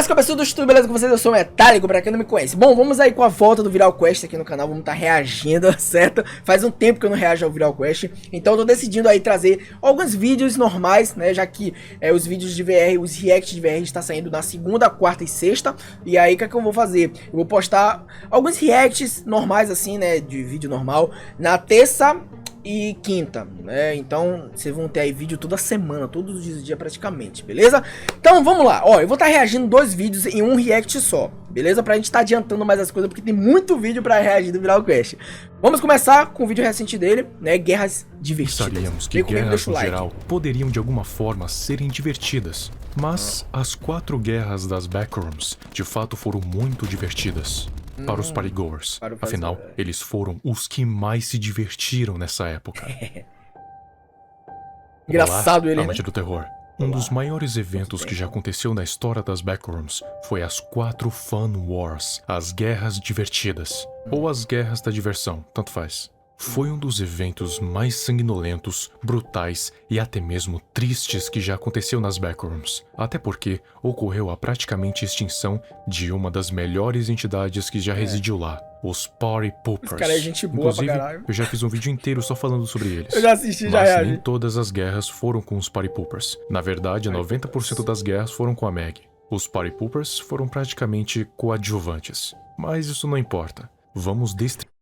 Beleza, cabeçudos, tudo beleza com vocês? Eu sou o Metálico, pra quem não me conhece. Bom, vamos aí com a volta do Viral Quest aqui no canal, vamos estar reagindo, certo? Faz um tempo que eu não reajo ao Viral Quest, então eu tô decidindo aí trazer alguns vídeos normais, né? Já que os vídeos de VR, os reacts de VR está saindo na segunda, quarta e sexta. E aí, o que é que eu vou fazer? Eu vou postar alguns reacts normais assim, né? De vídeo normal, na terça e quinta, né? Então vocês vão ter aí vídeo toda semana, todos os dias praticamente, beleza? Então vamos lá, ó, eu vou estar reagindo 2 vídeos em um react só, beleza? Pra gente estar adiantando mais as coisas, porque tem muito vídeo pra reagir do Viral Quest. Vamos começar com o vídeo recente dele, né? Guerras divertidas. Sabíamos que guerras no geral poderiam de alguma forma serem divertidas, mas as 4 guerras das Backrooms de fato foram muito divertidas. Para os partygoers. Afinal, eles foram os que mais se divertiram nessa época. Engraçado. Olá, ele, amante né? do terror. Um dos maiores eventos que já aconteceu na história das Backrooms foi as 4 Fun Wars, as guerras divertidas, ou as guerras da diversão, tanto faz. Foi um dos eventos mais sanguinolentos, brutais e até mesmo tristes que já aconteceu nas Backrooms. Até porque ocorreu a praticamente extinção de uma das melhores entidades que já residiu lá, os Party Poopers. Os caras é gente boa. Inclusive, pra caralho. eu já fiz um vídeo inteiro só falando sobre eles. Eu já assisti, já Mas reagi. nem todas as guerras foram com os Party Poopers. Na verdade, 90% das guerras foram com a Meg. Os Party Poopers foram praticamente coadjuvantes. Mas isso não importa. Vamos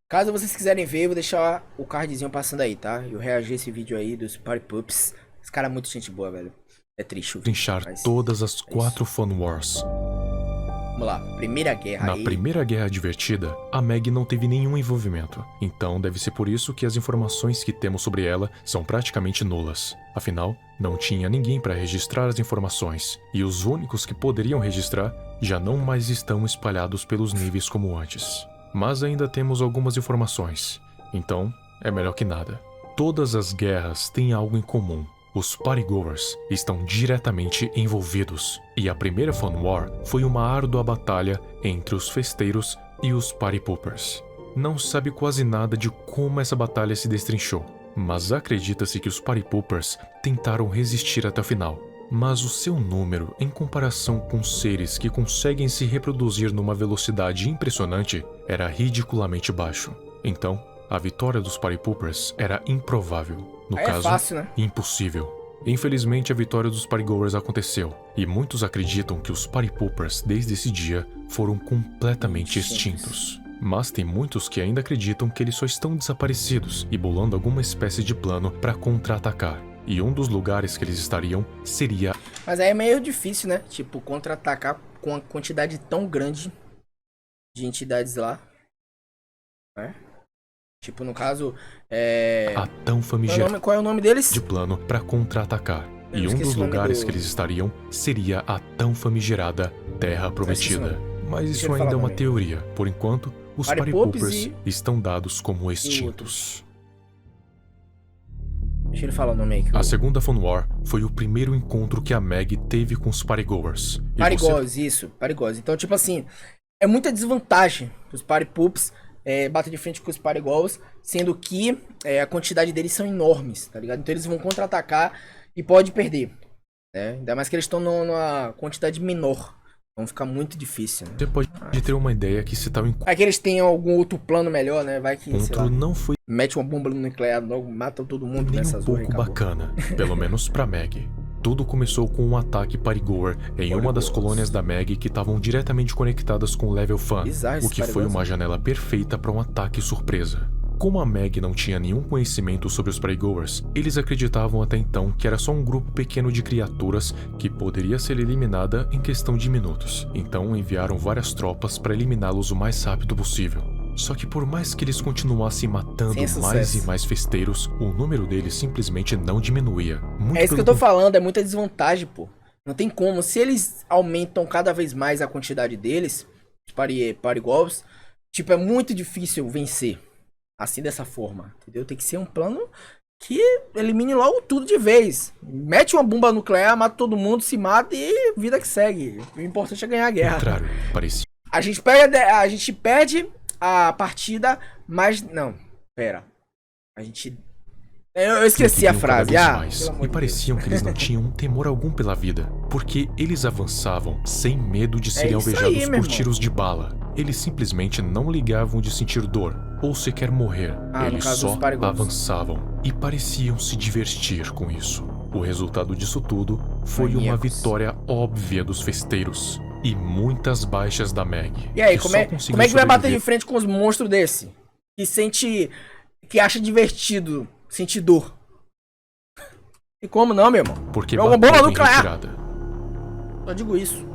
Caso vocês quiserem ver, eu vou deixar o cardzinho passando aí, tá? Eu reagi a esse vídeo aí dos Party Pups. Esse cara é muito gente boa, velho. É triste o vídeo, trinchar mas todas as 4 Fun Wars. vamos lá, primeira guerra Na aí. primeira guerra divertida, a Meg não teve nenhum envolvimento. Então deve ser por isso que as informações que temos sobre ela são praticamente nulas. Afinal, não tinha ninguém para registrar as informações. E os únicos que poderiam registrar já não mais estão espalhados pelos níveis como antes. Mas ainda temos algumas informações, então é melhor que nada. Todas as guerras têm algo em comum. Os partygoers estão diretamente envolvidos, e a primeira Fun War foi uma árdua batalha entre os festeiros e os party poopers. Não se sabe quase nada de como essa batalha se destrinchou, mas acredita-se que os party poopers tentaram resistir até o final. Mas o seu número, em comparação com seres que conseguem se reproduzir numa velocidade impressionante, era ridiculamente baixo. Então, a vitória dos Party Poopers era improvável. No caso, fácil, né? impossível. Infelizmente, a vitória dos Partygoers aconteceu, e muitos acreditam que os Party Poopers, desde esse dia, foram completamente extintos. Mas tem muitos que ainda acreditam que eles só estão desaparecidos e bolando alguma espécie de plano para contra-atacar. E um dos lugares que eles estariam seria... Mas aí é meio difícil, né? Tipo, contra-atacar com uma quantidade tão grande de entidades lá. Né? Tipo, no caso, a tão famigerada... Qual é o nome deles? De plano para contra-atacar. E um dos lugares que eles estariam seria a tão famigerada Terra Prometida. Mas isso ainda é uma teoria. Por enquanto, os Party Poopers estão dados como extintos. Deixa ele falar o nome aí. A segunda Fun War foi o primeiro encontro que a Meg teve com os Partygoers. Partygoers, isso, Partygoers. Então, tipo assim, é muita desvantagem os Party Poops bater de frente com os Partygoers, sendo que a quantidade deles são enormes, tá ligado? Então eles vão contra-atacar e pode perder, né? Ainda mais que eles estão numa quantidade menor. Vão ficar muito difícil, né? Você pode ter uma ideia que se tal encontro... É que eles tenham algum outro plano melhor, né? Vai que, sei lá, não foi mete uma bomba nuclear, logo mata todo mundo nem nessa um zona. pouco bacana, pelo menos pra Meg. Tudo começou com um ataque Partygoer em uma das colônias da Meg que estavam diretamente conectadas com o Level Fun, o que foi uma janela perfeita para um ataque surpresa. Como a Meg não tinha nenhum conhecimento sobre os Partygoers, eles acreditavam até então que era só um grupo pequeno de criaturas que poderia ser eliminada em questão de minutos. Então enviaram várias tropas para eliminá-los o mais rápido possível. Só que por mais que eles continuassem matando mais e mais festeiros, o número deles simplesmente não diminuía. É isso que eu tô falando, é muita desvantagem, pô. Não tem como. Se eles aumentam cada vez mais a quantidade deles, os Partygoers, tipo, é muito difícil vencer. Assim, dessa forma, entendeu? Tem que ser um plano que elimine logo tudo de vez. Mete uma bomba nuclear, mata todo mundo, se mata e vida que segue. O importante é ganhar a guerra. Contrário, parecia. A gente perde a partida, mas... Não, pera. A gente Eu esqueci a Queriam frase. cada vez Ah, mais, pelo amor e de pareciam que eles não tinham temor algum pela vida, porque eles avançavam sem medo de serem isso aí, alvejados meu por irmão. tiros de bala. Eles simplesmente não ligavam de sentir dor ou sequer morrer. Ah, no Eles caso dos só Paragons. avançavam e pareciam se divertir com isso. O resultado disso tudo foi uma Maníacos. vitória óbvia dos festeiros e muitas baixas da Meg. E aí, que como só é, conseguiu como é que vai bater sobreviver de frente com os monstros desse? Que sente. Que acha divertido sentir dor. E como não, meu irmão? porque É uma bateu bomba em nuclear. retirada. Só digo isso.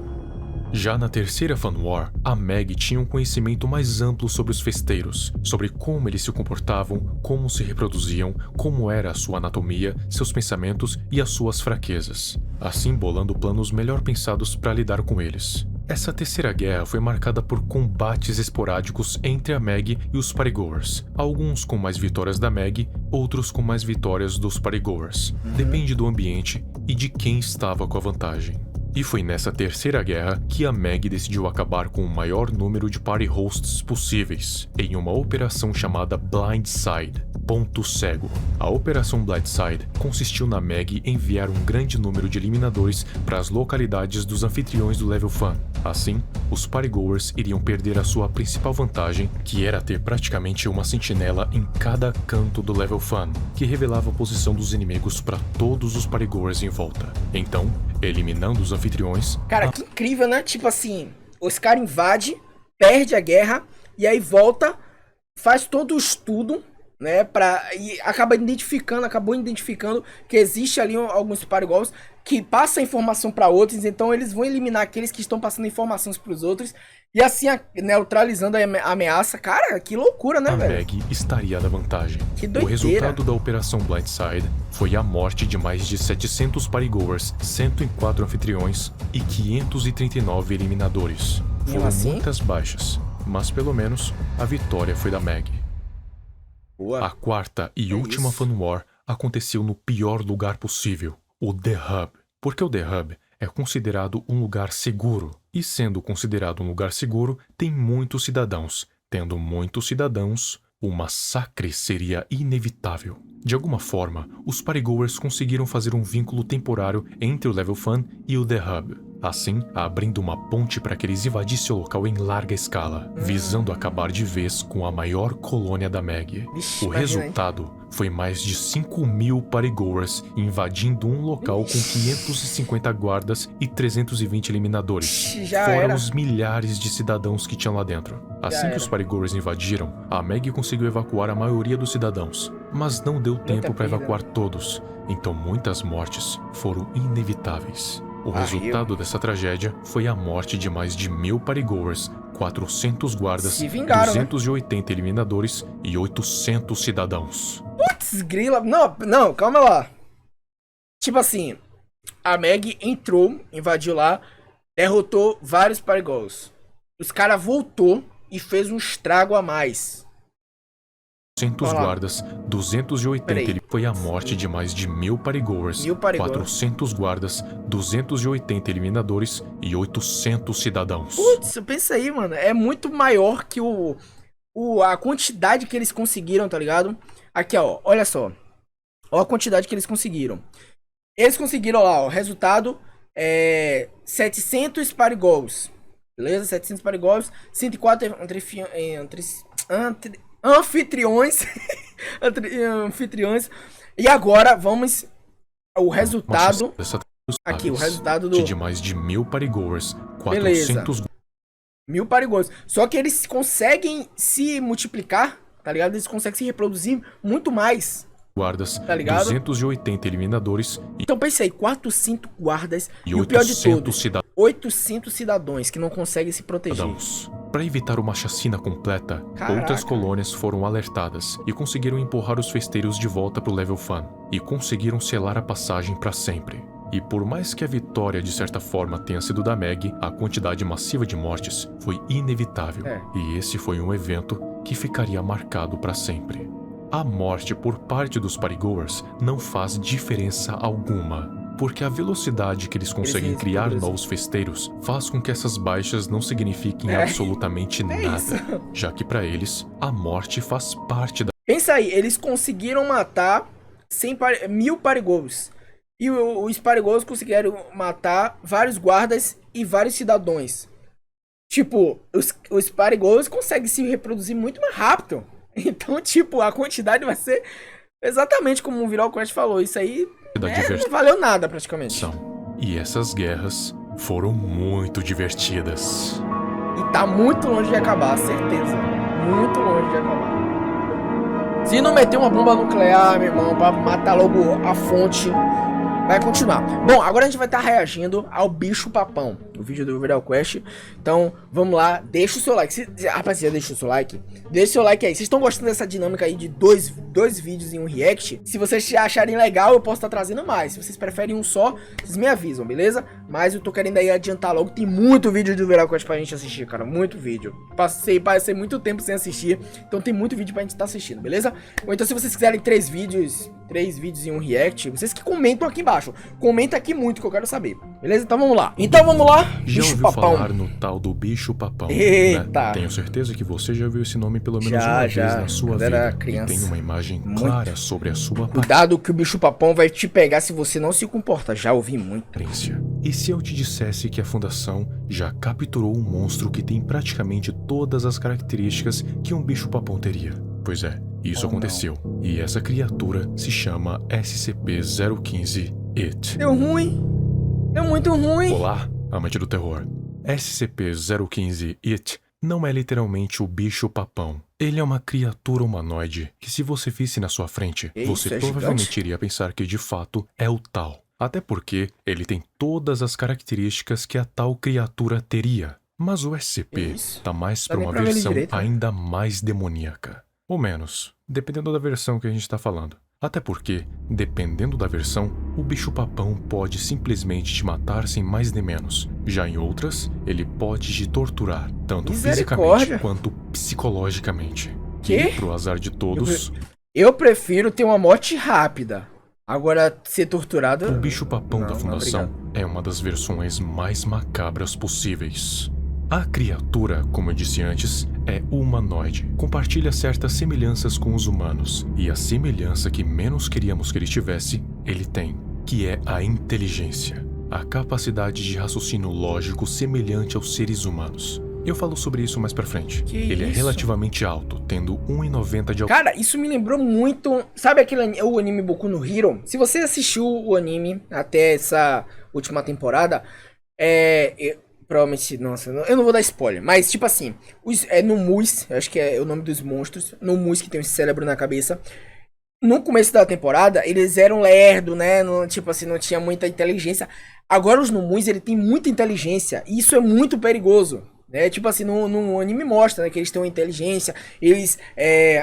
Já na terceira Fan War, a Meg tinha um conhecimento mais amplo sobre os festeiros, sobre como eles se comportavam, como se reproduziam, como era a sua anatomia, seus pensamentos e as suas fraquezas, assim bolando planos melhor pensados para lidar com eles. Essa terceira guerra foi marcada por combates esporádicos entre a Meg e os Partygoers, alguns com mais vitórias da Meg, outros com mais vitórias dos Partygoers. Depende do ambiente e de quem estava com a vantagem. E foi nessa terceira guerra que a Meg decidiu acabar com o maior número de party hosts possíveis, em uma operação chamada Blindside, ponto cego. A operação Blindside consistiu na Meg enviar um grande número de eliminadores para as localidades dos anfitriões do Level Fun. Assim, os partygoers iriam perder a sua principal vantagem, que era ter praticamente uma sentinela em cada canto do Level Fun, que revelava a posição dos inimigos para todos os partygoers em volta. Então, eliminando os anfitriões, Cara, que incrível, né? Tipo assim, os caras invadem, perde a guerra, e aí volta, faz todo o estudo, né? E acabou identificando que existe ali alguns partygoers que passam informação para outros, então eles vão eliminar aqueles que estão passando informações para os outros, e assim neutralizando a ameaça. Cara, que loucura, né, a velho? Meg estaria na vantagem. Que O doideira. resultado da Operação Blindside foi a morte de mais de 700 partygoers, 104 anfitriões e 539 eliminadores. Foram assim? muitas baixas, mas pelo menos a vitória foi da Meg. Boa. A quarta e última isso. Fan War aconteceu no pior lugar possível, o The Hub. Porque o The Hub é considerado um lugar seguro. E sendo considerado um lugar seguro, tem muitos cidadãos. Tendo muitos cidadãos, o massacre seria inevitável. De alguma forma, os partygoers conseguiram fazer um vínculo temporário entre o Level Fun e o The Hub. Assim, abrindo uma ponte para que eles invadissem o local em larga escala, visando acabar de vez com a maior colônia da Meg. Vixe, O imagina, hein? resultado foi mais de 5.000 partygoers invadindo um local com 550 guardas e 320 eliminadores, Ixi, já fora era. os milhares de cidadãos que tinham lá dentro. Assim que era. os partygoers invadiram, a Meg conseguiu evacuar a maioria dos cidadãos, mas não deu tempo para perda. evacuar todos, então muitas mortes foram inevitáveis. O Barril. resultado dessa tragédia foi a morte de mais de 1.000 partygoers, 400 guardas, Se vingaram, né? 280 eliminadores e 800 cidadãos. Putz, grila. Não, calma lá. Tipo assim, a Meg entrou, invadiu lá, derrotou vários partygoers. Os caras voltou e fez um estrago a mais. 400 Olha lá. guardas, 280 Peraí. foi a morte de mais de 1.000 partygoers, 1.000 partygoers. 400 guardas, 280 eliminadores e 800 cidadãos. Putz, pensa aí, mano. É muito maior que a quantidade que eles conseguiram, tá ligado? Aqui, ó. Olha só. Olha a quantidade que eles conseguiram. Eles conseguiram lá, ó. O resultado é 700 partygoers. Beleza? 700 partygoers. 104 anfitriões. Anfitriões. E agora vamos. O resultado. Aqui, o resultado do. De mais de 1.000 partygoers, Beleza. 400 1.000 partygoers. Só que eles conseguem se multiplicar, tá ligado? Eles conseguem se reproduzir muito mais. guardas, Tá ligado? 280 eliminadores Então pensei, 400 guardas e e o pior de 800 tudo, 800 cidadãos que não conseguem se proteger. cidadãos. Para evitar uma chacina completa, Caraca. outras colônias foram alertadas e conseguiram empurrar os festeiros de volta para o Level Fun e conseguiram selar a passagem para sempre. E por mais que a vitória de certa forma tenha sido da Meg, a quantidade massiva de mortes foi inevitável. É. E esse foi um evento que ficaria marcado para sempre. A morte por parte dos partygoers não faz diferença alguma, porque a velocidade que eles conseguem Eles criar reproduzem. novos festeiros faz com que essas baixas não signifiquem É. absolutamente nada, isso. já que para eles a morte faz parte da Pensa aí, eles conseguiram matar 1000 Parigolds. E os Parigolds conseguiram matar vários guardas e vários cidadãos. Tipo, os Parigolds conseguem se reproduzir muito mais rápido. Então, tipo, a quantidade vai ser exatamente como o Viral Quest falou. Isso aí não valeu nada praticamente. E essas guerras foram muito divertidas. E tá muito longe de acabar, certeza. Muito longe de acabar. Se não meter uma bomba nuclear, meu irmão, pra matar logo a fonte, vai continuar. Bom, agora a gente vai estar reagindo ao bicho papão, o vídeo do Viral Quest. Então, vamos lá, deixa o seu like. Rapaziada, deixa o seu like. Deixa o seu like aí. Vocês estão gostando dessa dinâmica aí de dois vídeos em um react? Se vocês acharem legal, eu posso estar trazendo mais. Se vocês preferem um só, vocês me avisam, beleza? Mas eu tô querendo aí adiantar logo. Tem muito vídeo do Viral Quest pra gente assistir, cara. Muito vídeo. Passei muito tempo sem assistir. Então tem muito vídeo pra gente estar assistindo, beleza? Ou então se vocês quiserem 3 vídeos em um react, vocês que comentam aqui embaixo. Comenta aqui muito que eu quero saber. Beleza? Então vamos lá. Já ouviu falar no tal do bicho papão? Eita. Né? Tenho certeza que você já viu esse nome pelo menos uma vez na sua vida. Criança. E tem uma imagem clara sobre a sua Cuidado que o bicho papão vai te pegar se você não se comporta. Já ouvi muito. E se eu te dissesse que a Fundação já capturou um monstro que tem praticamente todas as características que um bicho papão teria? Pois é, isso aconteceu. Não. E essa criatura se chama SCP-015 IT. Deu ruim. Deu muito ruim. Olá, amante do terror. SCP-015 IT não é literalmente o bicho papão. Ele é uma criatura humanoide que, se você visse na sua frente, você provavelmente iria pensar que de fato é o tal. Até porque ele tem todas as características que a tal criatura teria. Mas o SCP tá mais pra uma versão ainda mais demoníaca. Ou menos, dependendo da versão que a gente tá falando. Até porque, dependendo da versão, o bicho papão pode simplesmente te matar sem mais nem menos. Já em outras, ele pode te torturar, tanto fisicamente quanto psicologicamente. E pro azar de todos... Eu prefiro ter uma morte rápida. Agora, ser torturado... O bicho papão da Fundação é uma das versões mais macabras possíveis. A criatura, como eu disse antes, é humanoide. Compartilha certas semelhanças com os humanos. E a semelhança que menos queríamos que ele tivesse, ele tem. Que é a inteligência. A capacidade de raciocínio lógico semelhante aos seres humanos. Eu falo sobre isso mais pra frente. Ele é relativamente alto, tendo 1,90 de altura. Cara, isso me lembrou muito... Sabe o anime Boku no Hero? Se você assistiu o anime até essa última temporada, provavelmente, nossa, eu não vou dar spoiler, mas tipo assim, Numus, acho que é o nome dos monstros, Numus que tem um cérebro na cabeça. No começo da temporada, eles eram lerdo, né, tipo assim, não tinha muita inteligência. Agora os Numus, ele tem muita inteligência, e isso é muito perigoso, né, tipo assim, no anime mostra, né, que eles têm uma inteligência, eles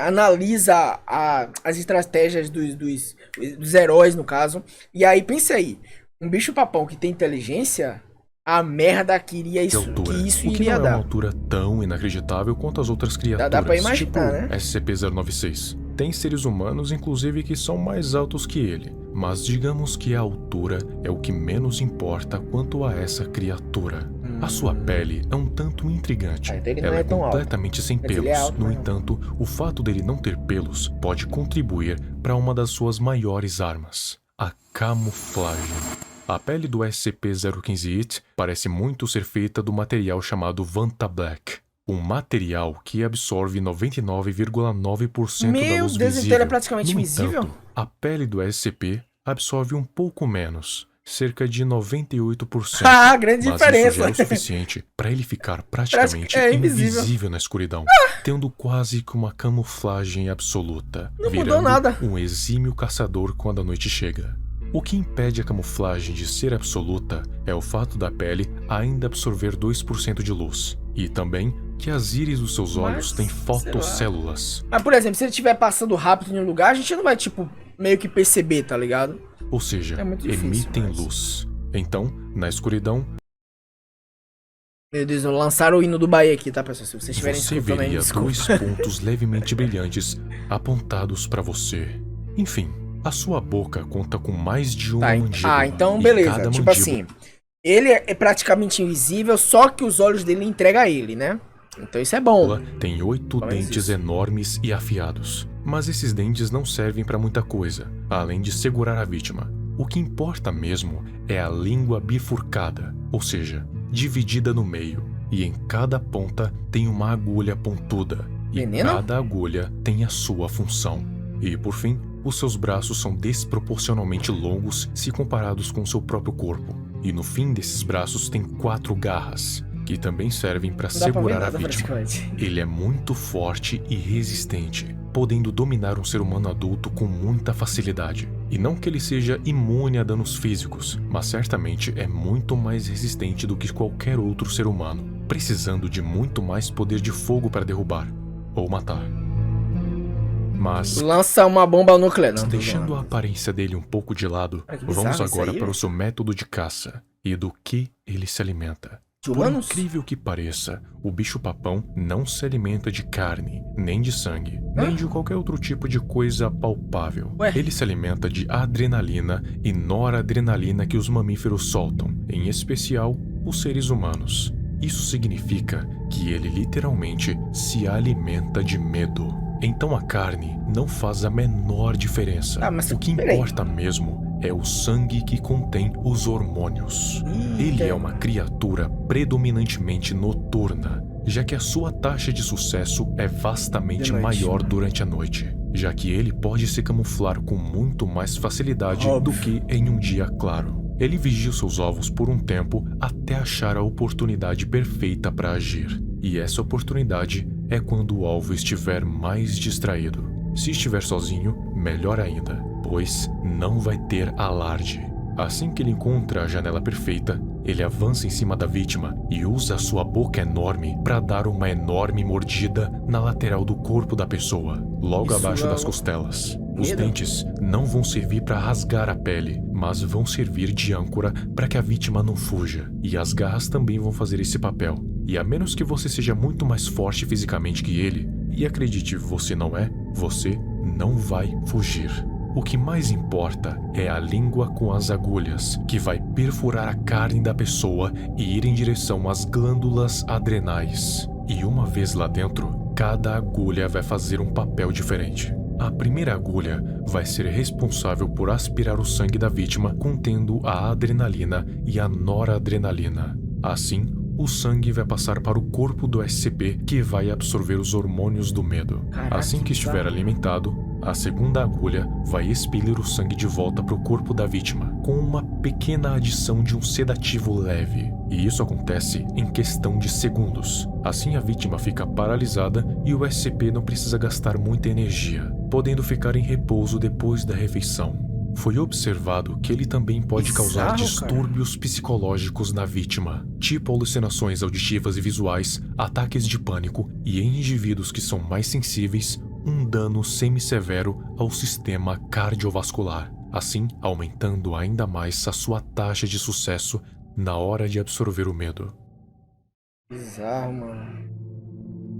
analisam as estratégias dos heróis, no caso, e aí, pense aí, um bicho papão que tem inteligência... A merda que isso iria dar. Não é uma altura tão inacreditável quanto as outras criaturas, dá pra imaginar, tipo né? SCP-096. Tem seres humanos, inclusive, que são mais altos que ele. Mas digamos que a altura é o que menos importa quanto a essa criatura. A sua pele é um tanto intrigante. Ela é completamente sem pelos. No entanto, o fato dele não ter pelos pode contribuir para uma das suas maiores armas. A camuflagem. A pele do SCP-015 IT parece muito ser feita do material chamado Vantablack, um material que absorve 99,9% da luz visível. Então ele é praticamente invisível? Entanto, a pele do SCP absorve um pouco menos, cerca de 98%. Ah, grande diferença! Isso já é o suficiente para ele ficar praticamente invisível na escuridão, tendo quase que uma camuflagem absoluta, virando um exímio caçador quando a noite chega. O que impede a camuflagem de ser absoluta é o fato da pele ainda absorver 2% de luz. E também que as íris dos seus olhos têm fotocélulas. Mas, por exemplo, se ele estiver passando rápido em um lugar, a gente não vai, tipo, meio que perceber, tá ligado? Ou seja, emitem luz. Então, na escuridão... Meu Deus, lançaram o hino do Bahia aqui, tá, pessoal? Se vocês estiverem escutando aí, desculpa. Você veria 2 pontos levemente brilhantes apontados pra você. Enfim... A sua boca conta com mais de uma mandíbula. Ah, então beleza. Tipo assim, ele é praticamente invisível, só que os olhos dele entregam a ele, né? Então isso é bom. Tem 8 dentes enormes e afiados. Mas esses dentes não servem para muita coisa, além de segurar a vítima. O que importa mesmo é a língua bifurcada, ou seja, dividida no meio, e em cada ponta tem uma agulha pontuda, e Veneno? cada agulha tem a sua função. E por fim, os seus braços são desproporcionalmente longos se comparados com seu próprio corpo, e no fim desses braços tem 4 garras, que também servem para Não dá pra ver segurar a nada, vítima. praticamente. Ele é muito forte e resistente, podendo dominar um ser humano adulto com muita facilidade. E não que ele seja imune a danos físicos, mas certamente é muito mais resistente do que qualquer outro ser humano, precisando de muito mais poder de fogo para derrubar ou matar. Mas, Lança uma bomba nuclear. Não, tô deixando zoando. a aparência dele um pouco de lado, Ah, que vamos bizarro isso agora aí, para o velho. seu método de caça e do que ele se alimenta. De Por humanos? incrível que pareça, o bicho-papão não se alimenta de carne, nem de sangue, nem de qualquer outro tipo de coisa palpável. Ué? Ele se alimenta de adrenalina e noradrenalina que os mamíferos soltam, em especial os seres humanos. Isso significa que ele literalmente se alimenta de medo. Então a carne não faz a menor diferença. Ah, mas o que peraí. importa mesmo é o sangue que contém os hormônios. Ele é uma criatura predominantemente noturna, já que a sua taxa de sucesso é vastamente De noite. maior durante a noite, já que ele pode se camuflar com muito mais facilidade do que em um dia claro. Ele vigia seus ovos por um tempo até achar a oportunidade perfeita para agir. E essa oportunidade é quando o alvo estiver mais distraído. Se estiver sozinho, melhor ainda, pois não vai ter alarde. Assim que ele encontra a janela perfeita, ele avança em cima da vítima e usa sua boca enorme para dar uma enorme mordida na lateral do corpo da pessoa, logo Isso abaixo é das um- costelas. Os Medo. dentes não vão servir para rasgar a pele, mas vão servir de âncora para que a vítima não fuja. E as garras também vão fazer esse papel. E a menos que você seja muito mais forte fisicamente que ele, e acredite, você não é, você não vai fugir. O que mais importa é a língua com as agulhas, que vai perfurar a carne da pessoa e ir em direção às glândulas adrenais. E uma vez lá dentro, cada agulha vai fazer um papel diferente. A primeira agulha vai ser responsável por aspirar o sangue da vítima, contendo a adrenalina e a noradrenalina. Assim, o sangue vai passar para o corpo do SCP, que vai absorver os hormônios do medo. Caraca, Assim que estiver bizarro. alimentado, a segunda agulha vai expelir o sangue de volta para o corpo da vítima, com uma pequena adição de um sedativo leve. E isso acontece em questão de segundos. Assim a vítima fica paralisada e o SCP não precisa gastar muita energia, podendo ficar em repouso depois da refeição. Foi observado que ele também pode causar Bizarro, cara. distúrbios psicológicos na vítima, tipo alucinações auditivas e visuais, ataques de pânico e, em indivíduos que são mais sensíveis, um dano semissevero ao sistema cardiovascular, assim aumentando ainda mais a sua taxa de sucesso na hora de absorver o medo. Bizarro, mano.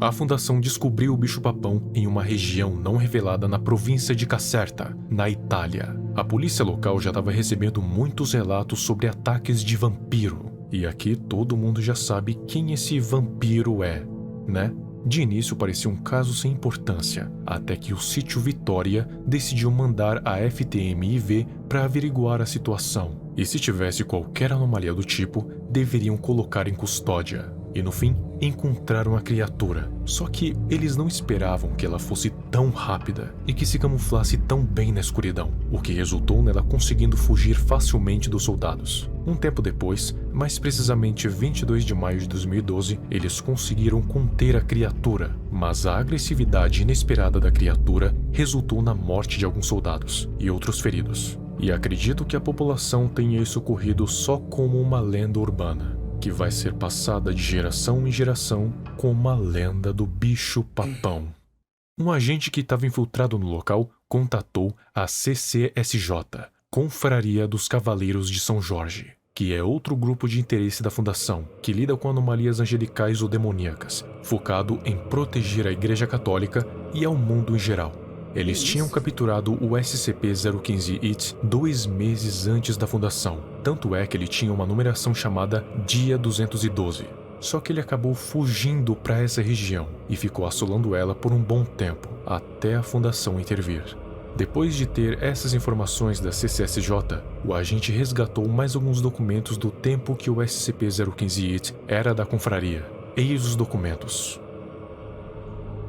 A fundação descobriu o bicho-papão em uma região não revelada na província de Caserta, na Itália. A polícia local já estava recebendo muitos relatos sobre ataques de vampiro. E aqui todo mundo já sabe quem esse vampiro é, né? De início parecia um caso sem importância, até que o Sítio Vitória decidiu mandar a FTMIV para averiguar a situação. E se tivesse qualquer anomalia do tipo, deveriam colocar em custódia. E no fim, encontraram a criatura. Só que eles não esperavam que ela fosse tão rápida e que se camuflasse tão bem na escuridão, o que resultou nela conseguindo fugir facilmente dos soldados. Um tempo depois, mais precisamente 22 de maio de 2012, eles conseguiram conter a criatura, mas a agressividade inesperada da criatura resultou na morte de alguns soldados e outros feridos. E acredito que a população tenha isso ocorrido só como uma lenda urbana, que vai ser passada de geração em geração como a lenda do bicho-papão. Um agente que estava infiltrado no local contatou a CCSJ, Confraria dos Cavaleiros de São Jorge, que é outro grupo de interesse da Fundação, que lida com anomalias angelicais ou demoníacas, focado em proteger a Igreja Católica e ao mundo em geral. Eles tinham capturado o SCP-015-IT 2 meses antes da fundação, tanto é que ele tinha uma numeração chamada Dia 212. Só que ele acabou fugindo para essa região e ficou assolando ela por um bom tempo, até a Fundação intervir. Depois de ter essas informações da CCSJ, o agente resgatou mais alguns documentos do tempo que o SCP-015-IT era da confraria. Eis os documentos.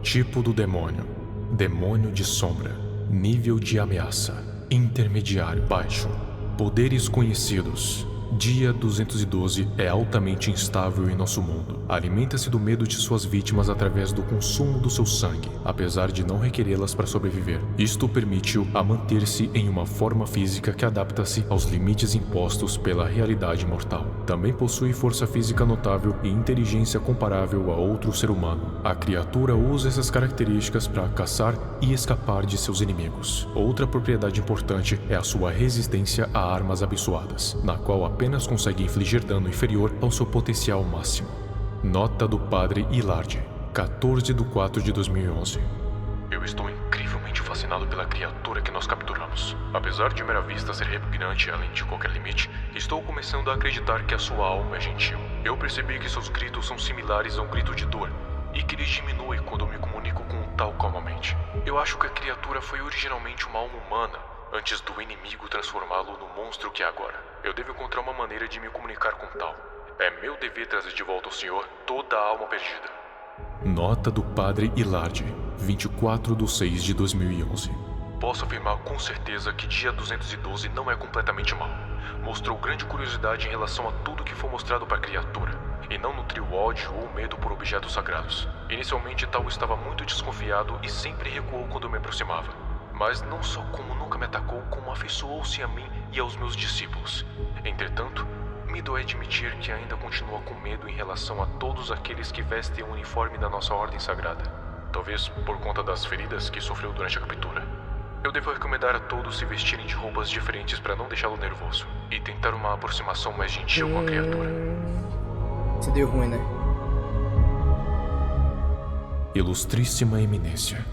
Tipo do demônio. Demônio de sombra. Nível de ameaça. Intermediário baixo. Poderes conhecidos. Dia 212 é altamente instável em nosso mundo. Alimenta-se do medo de suas vítimas através do consumo do seu sangue, apesar de não requerê-las para sobreviver. Isto permite-o a manter-se em uma forma física que adapta-se aos limites impostos pela realidade mortal. Também possui força física notável e inteligência comparável a outro ser humano. A criatura usa essas características para caçar e escapar de seus inimigos. Outra propriedade importante é a sua resistência a armas abençoadas, na qual apenas consegue infligir dano inferior ao seu potencial máximo. Nota do Padre Hilard, 14/4/2011. Eu estou incrivelmente fascinado pela criatura que nós capturamos. Apesar de à primeira vista ser repugnante além de qualquer limite, estou começando a acreditar que a sua alma é gentil. Eu percebi que seus gritos são similares a um grito de dor, e que ele diminui quando eu me comunico com um tal calmamente. Eu acho que a criatura foi originalmente uma alma humana, antes do inimigo transformá-lo no monstro que é agora. Eu devo encontrar uma maneira de me comunicar com tal. É meu dever trazer de volta ao Senhor toda a alma perdida. Nota do Padre Hilard, 24/6/2011. Posso afirmar com certeza que dia 212 não é completamente mau. Mostrou grande curiosidade em relação a tudo que foi mostrado para a criatura, e não nutriu ódio ou medo por objetos sagrados. Inicialmente tal estava muito desconfiado e sempre recuou quando eu me aproximava. Mas não só como nunca me atacou, como afeiçoou-se a mim e aos meus discípulos. Entretanto, me dói admitir que ainda continua com medo em relação a todos aqueles que vestem o uniforme da nossa ordem sagrada. Talvez por conta das feridas que sofreu durante a captura. Eu devo recomendar a todos se vestirem de roupas diferentes para não deixá-lo nervoso, e tentar uma aproximação mais gentil com a criatura. Isso deu ruim, né? Ilustríssima Eminência,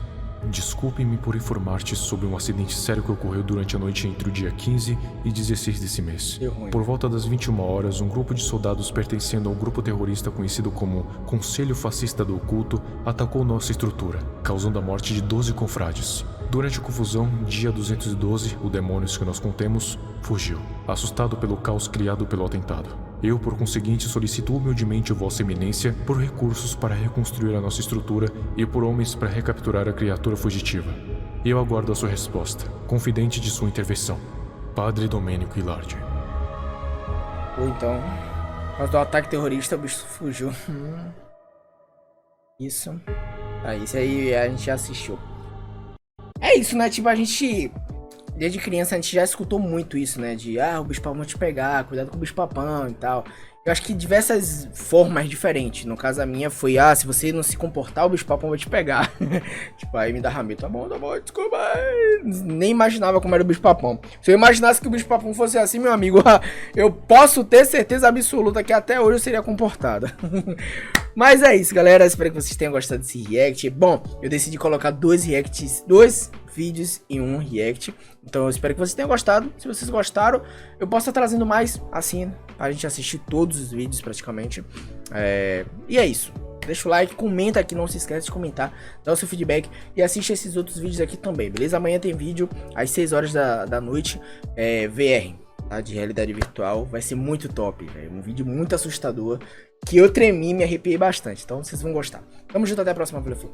desculpe-me por informar-te sobre um acidente sério que ocorreu durante a noite entre o dia 15 e 16 desse mês. Por volta das 21 horas, um grupo de soldados pertencendo a um grupo terrorista conhecido como Conselho Fascista do Oculto atacou nossa estrutura, causando a morte de 12 confrades. Durante a confusão, dia 212, o demônio que nós contemos, fugiu, assustado pelo caos criado pelo atentado. Eu, por conseguinte, solicito humildemente Vossa Eminência por recursos para reconstruir a nossa estrutura e por homens para recapturar a criatura fugitiva. Eu aguardo a sua resposta, confidente de sua intervenção. Padre Domênico Hilard. Ou então, por causa do ataque terrorista, o bicho fugiu. Isso. Isso aí a gente já assistiu. É isso, né? Tipo, a gente... Desde criança a gente já escutou muito isso, né? De, o bicho-papão vai te pegar, cuidado com o bicho-papão e tal. Eu acho que diversas formas diferentes. No caso a minha foi, se você não se comportar, o bicho-papão vai te pegar. Tipo, aí me dava medo. Tá bom, desculpa. Nem imaginava como era o bicho-papão. Se eu imaginasse que o bicho-papão fosse assim, meu amigo, eu posso ter certeza absoluta que até hoje eu seria comportada. Mas é isso, galera. Espero que vocês tenham gostado desse react. Bom, eu decidi colocar dois vídeos em um react. Então eu espero que vocês tenham gostado. Se vocês gostaram, eu posso estar trazendo mais assim, pra gente assistir todos os vídeos praticamente. E é isso. Deixa o like, comenta aqui, não se esquece de comentar, dá o seu feedback e assiste esses outros vídeos aqui também, beleza? Amanhã tem vídeo às 6 horas da noite, VR, tá? De realidade virtual. Vai ser muito top, véio. Um vídeo muito assustador, que eu tremi, me arrepiei bastante. Então vocês vão gostar. Tamo junto, até a próxima. Tchau!